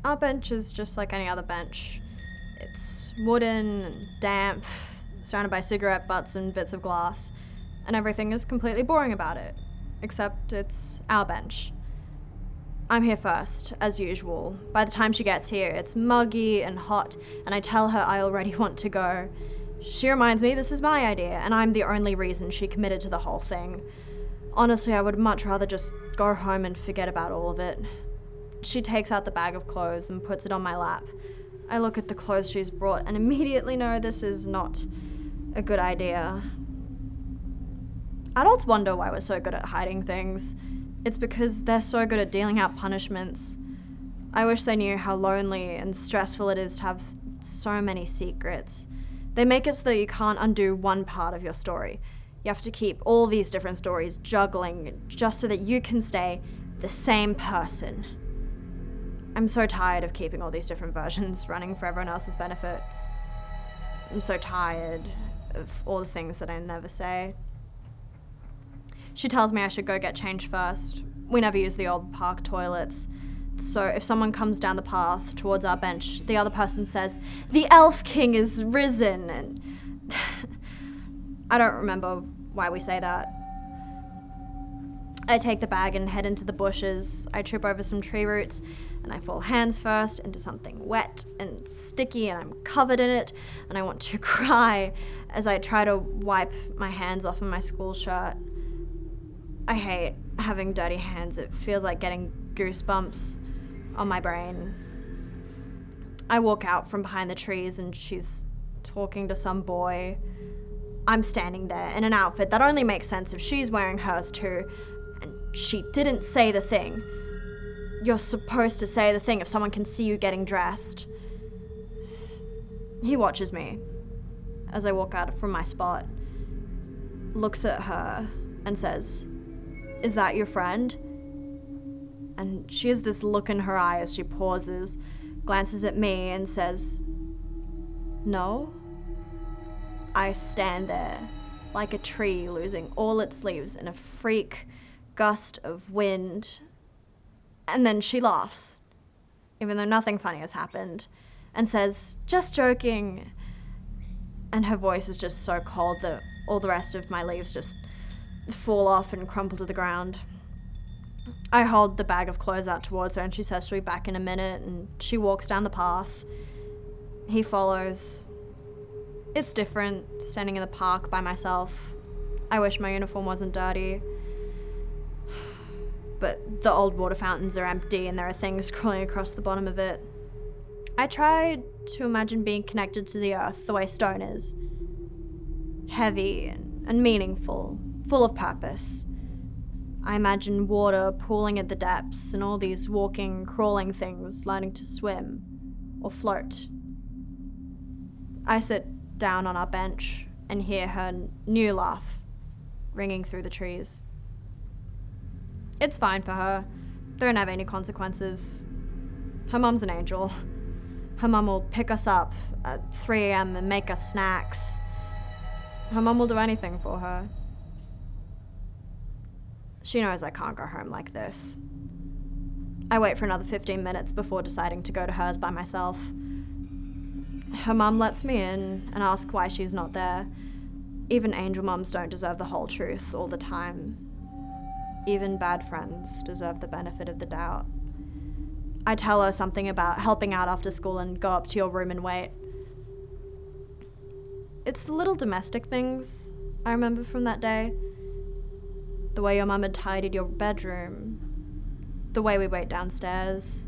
Our bench is just like any other bench. It's wooden and damp, surrounded by cigarette butts and bits of glass, and everything is completely boring about it, except it's our bench. I'm here first, as usual. By the time she gets here, it's muggy and hot, and I tell her I already want to go. She reminds me this is my idea, and I'm the only reason she committed to the whole thing. Honestly, I would much rather just go home and forget about all of it. She takes out the bag of clothes and puts it on my lap. I look at the clothes she's brought and immediately know this is not a good idea. Adults wonder why we're so good at hiding things. It's because they're so good at dealing out punishments. I wish they knew how lonely and stressful it is to have so many secrets. They make it so that you can't undo one part of your story. You have to keep all these different stories juggling just so that you can stay the same person. I'm so tired of keeping all these different versions running for everyone else's benefit. I'm so tired of all the things that I never say. She tells me I should go get changed first. We never use the old park toilets. So if someone comes down the path towards our bench, the other person says, "The Elf King is risen," and I don't remember why we say that. I take the bag and head into the bushes. I trip over some tree roots and I fall hands first into something wet and sticky and I'm covered in it and I want to cry as I try to wipe my hands off of my school shirt. I hate having dirty hands. It feels like getting goosebumps on my brain. I walk out from behind the trees and she's talking to some boy. I'm standing there in an outfit that only makes sense if she's wearing hers too. And she didn't say the thing. You're supposed to say the thing if someone can see you getting dressed. He watches me as I walk out from my spot, looks at her and says, "Is that your friend?" And she has this look in her eye as she pauses, glances at me and says, "No." I stand there like a tree losing all its leaves in a freak gust of wind. And then she laughs, even though nothing funny has happened, and says, "Just joking." And her voice is just so cold that all the rest of my leaves just fall off and crumple to the ground. I hold the bag of clothes out towards her and she says she'll be back in a minute and she walks down the path. He follows. It's different standing in the park by myself. I wish my uniform wasn't dirty. But the old water fountains are empty and there are things crawling across the bottom of it. I try to imagine being connected to the earth the way stone is. Heavy and meaningful, full of purpose. I imagine water pooling at the depths and all these walking, crawling things learning to swim or float. I sit down on our bench and hear her new laugh ringing through the trees. It's fine for her. There are never any consequences. Her mum's an angel. Her mum will pick us up at 3 a.m. and make us snacks. Her mum will do anything for her. She knows I can't go home like this. I wait for another 15 minutes before deciding to go to hers by myself. Her mum lets me in and asks why she's not there. Even angel mums don't deserve the whole truth all the time. Even bad friends deserve the benefit of the doubt. I tell her something about helping out after school and go up to your room and wait. It's the little domestic things I remember from that day. The way your mum had tidied your bedroom. The way we wait downstairs.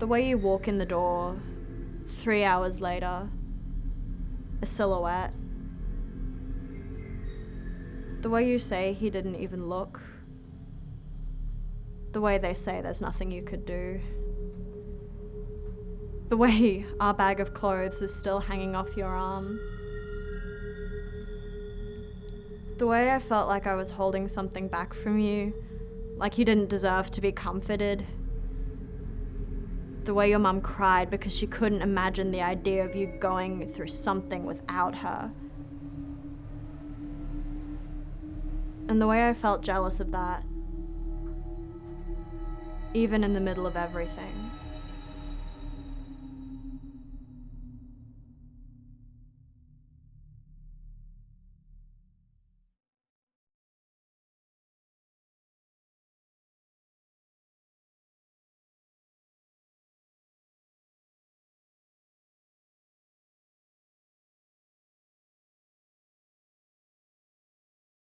The way you walk in the door 3 hours later. A silhouette. The way you say he didn't even look. The way they say there's nothing you could do. The way our bag of clothes is still hanging off your arm. The way I felt like I was holding something back from you, like you didn't deserve to be comforted. The way your mum cried because she couldn't imagine the idea of you going through something without her. And the way I felt jealous of that. even in the middle of everything.